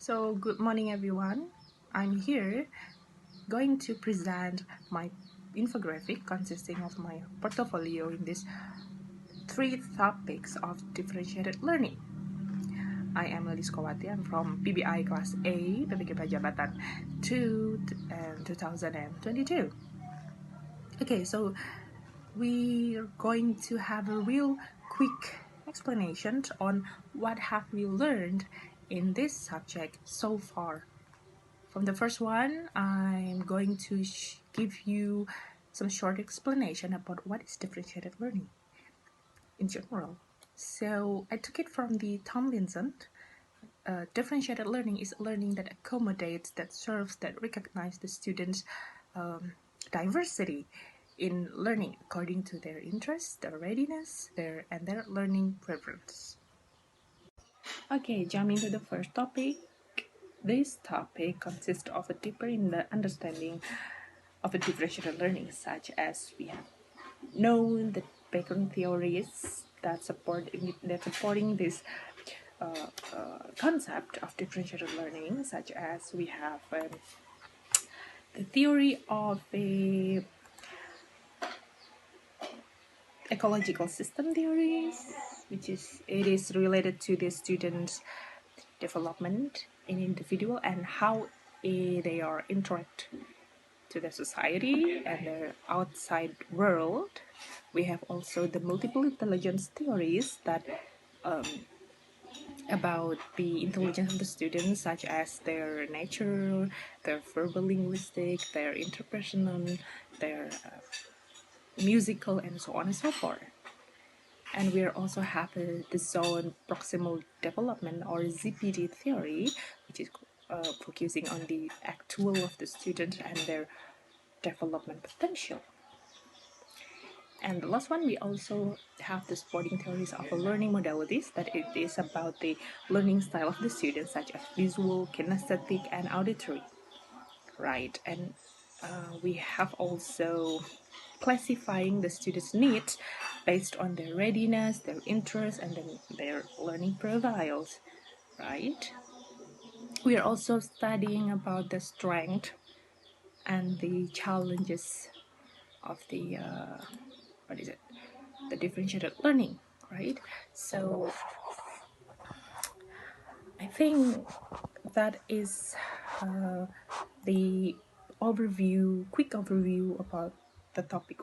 So good morning everyone. I'm here going to present my infographic consisting of my portfolio in these three topics of differentiated learning. I am Lilis Kowati. I'm from PBI Class A, PPG PRAJABATAN 2 and 2022. Okay, so we're going to have a real quick explanation on what have we learned in this subject so far. From the first one, I'm going to give you some short explanation about what is differentiated learning in general. So I took it from the Tomlinson. Differentiated learning is learning that accommodates, that serves, that recognizes the students' diversity in learning according to their interests, their readiness, and their learning preference. Okay, jump into the first topic. This topic consists of a deeper in the understanding of a differentiated learning, such as we have known the background theories that supporting this concept of differentiated learning, such as we have the theory of a ecological system theories, which is related to the students' development in individual and how they are interact to the society and the outside world. We have also the multiple intelligence theories that about the intelligence of the students, such as their nature, their verbal linguistic, their interpersonal, their musical, and so on and so forth. And we also have the zone proximal development, or ZPD theory, which is focusing on the actual of the student and their development potential. And the last one, we also have the supporting theories of learning modalities, that it is about the learning style of the students, such as visual, kinesthetic, and auditory. Right, and we have also classifying the students' needs based on their readiness, their interests, and then their learning profiles. Right. We are also studying about the strength and the challenges of the the differentiated learning, right? So I think that is the quick overview about the topic.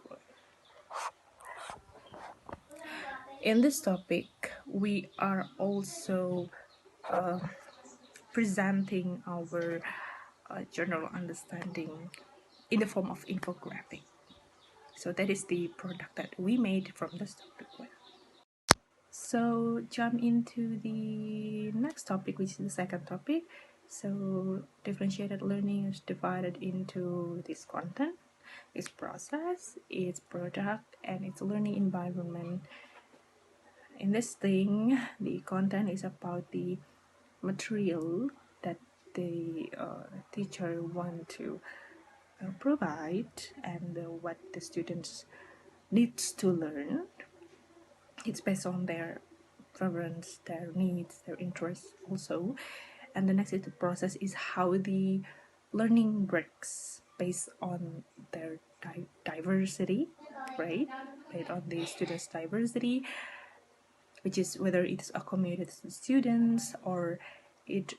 In this topic, we are also presenting our general understanding in the form of infographic. So that is the product that we made from this topic. So jump into the next topic, which is the second topic. So differentiated learning is divided into this content, its process, its product, and its learning environment. In this thing, the content is about the material that the teacher want to provide, and what the students needs to learn. It's based on their preference, their needs, their interests also. And the next is the process is how the learning works based on their diversity, right? Based on the students' diversity, which is whether it's accommodated to students or it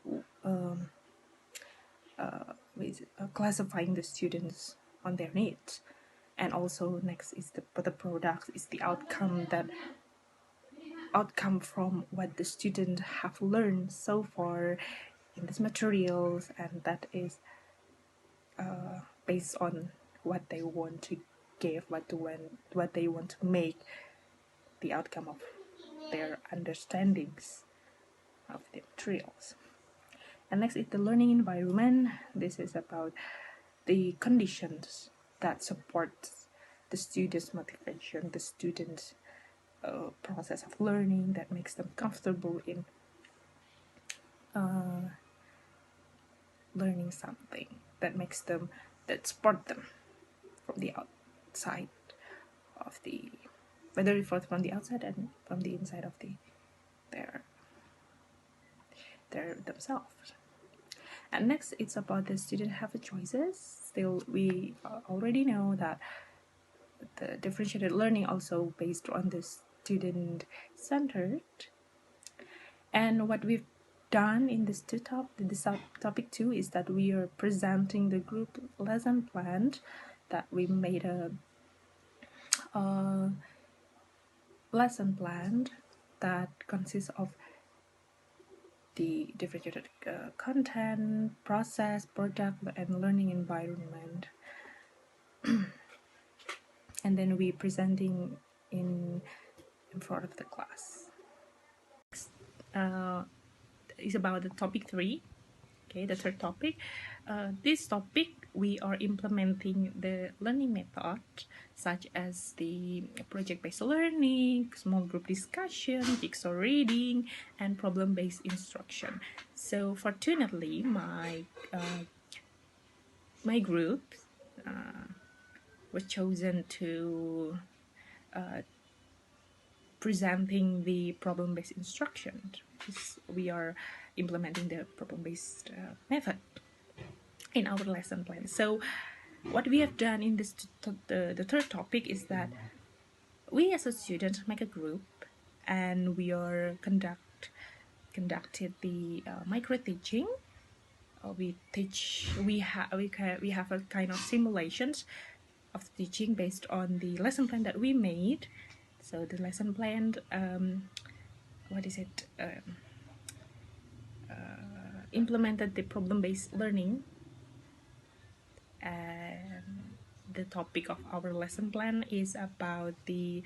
classifying the students on their needs. And also next is the product is the outcome from what the students have learned so far in these materials, and that is based on what they want to give, what they want to make the outcome of their understandings of the materials. And next is the learning environment. This is about the conditions that support the students' motivation, the students' process of learning, that makes them comfortable in learning something, that support them from the outside of the, whether it's from the outside and from the inside of their themselves. And next, it's about the student have a choices. Still, we already know that the differentiated learning also based on the student centered. And what we've done in this topic 2 is that we are presenting the group lesson plan, that we made a lesson plan that consists of the differentiated content, process, product, and learning environment. And then we presenting in front of the class. Is about the topic 3. Okay, the third topic. This topic, we are implementing the learning method such as the project-based learning, small group discussion, jigsaw reading, and problem-based instruction. So fortunately, my group was chosen to presenting the problem-based instruction. We are implementing the problem-based method in our lesson plan. So what we have done in this the third topic is that we as a student make a group, and we are conducted the micro teaching. We have a kind of simulations of teaching based on the lesson plan that we made. So the lesson plan, implemented the problem-based learning, and the topic of our lesson plan is about the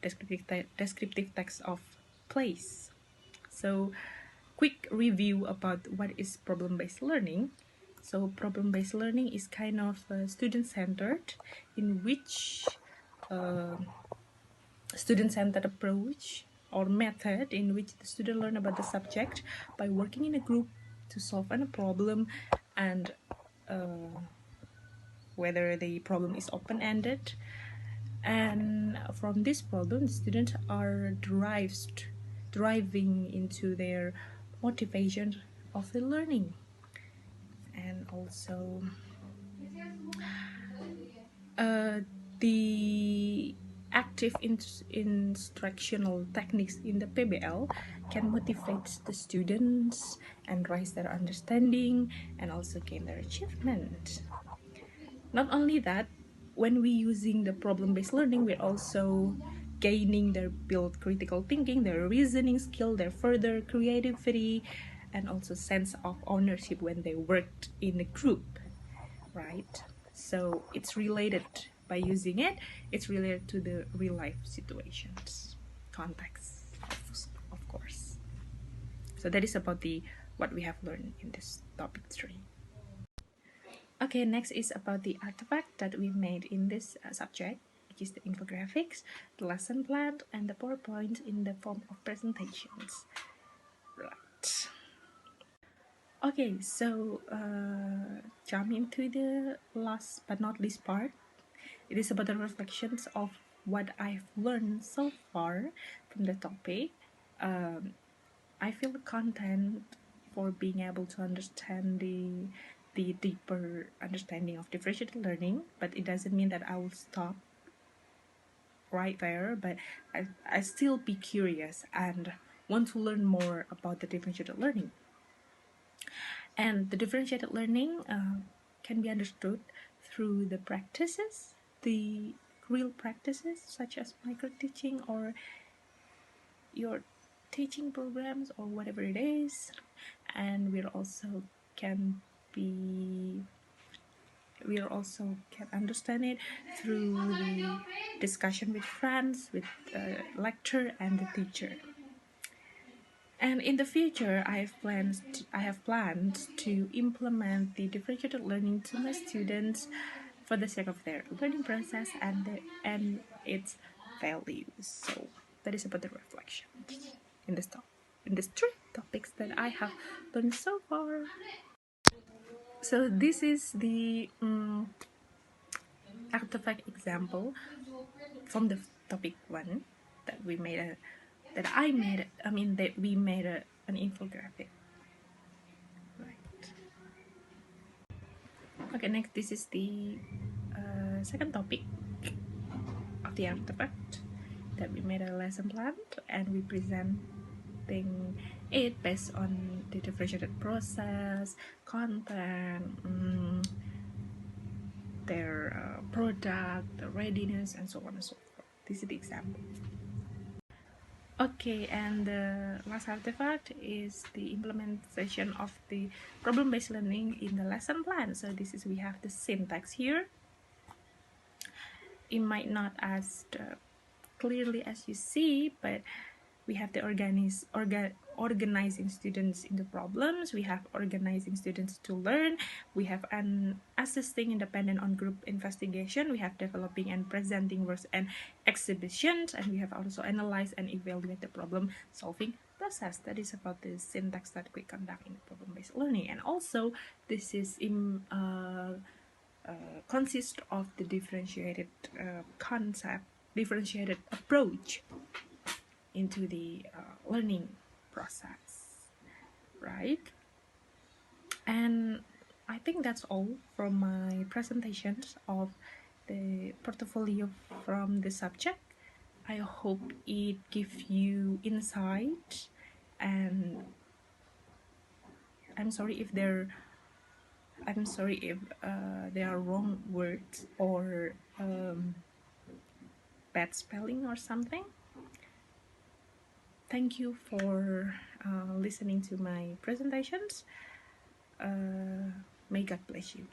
descriptive text of place. So quick review about what is problem-based learning. So problem-based learning is kind of student-centered, in which student-centered approach or method in which the student learn about the subject by working in a group to solve a problem, and whether the problem is open-ended. And from this problem, students are driving into their motivation of the learning. And also the active instructional techniques in the PBL can motivate the students and raise their understanding and also gain their achievement. Not only that, when we using the problem-based learning, we're also gaining their build critical thinking, their reasoning skill, their further creativity, and also sense of ownership when they worked in a group, right? So it's related, by using it, it's related to the real life situations, context, of course. So that is about the what we have learned in this topic 3. Okay, next is about the artifact that we made in this subject, which is the infographics, the lesson plan, and the PowerPoint in the form of presentations. Right. Okay, so jump into the last but not least part. It is about the reflections of what I've learned so far from the topic. I feel the content for being able to understand the deeper understanding of differentiated learning, but it doesn't mean that I will stop right there. But I still be curious and want to learn more about the differentiated learning. And the differentiated learning can be understood through the practices, the real practices such as micro teaching or your teaching programs or whatever it is. And we also can understand it through the discussion with friends, with the lecturer and the teacher. And in the future, I have plans to implement the differentiated learning to my students for the sake of their learning process and its values. So that is about the reflection in this in these 3 topics that I have learned so far. So this is the artifact example from the topic 1 that we made that we made an infographic, right? Okay, next, this is the second topic of the artifact that we made a lesson plan, and we presenting it based on the differentiated process, content, their product, the readiness, and so on and so forth. This is the example. Okay, and the last artifact is the implementation of the problem-based learning in the lesson plan. So this is, we have the syntax here. It might not as clearly as you see, but we have the organizing students into problems, we have organizing students to learn, we have an assisting independent on group investigation, we have developing and presenting works and exhibitions, and we have also analyze and evaluate the problem solving process. That is about the syntax that we conduct in problem-based learning. And also this is consists of the differentiated concept, differentiated approach into the learning process, right? And I think that's all from my presentations of the portfolio from the subject. I hope it gives you insight, and I'm sorry if there are wrong words or bad spelling or something. Thank you for listening to my presentations. May God bless you.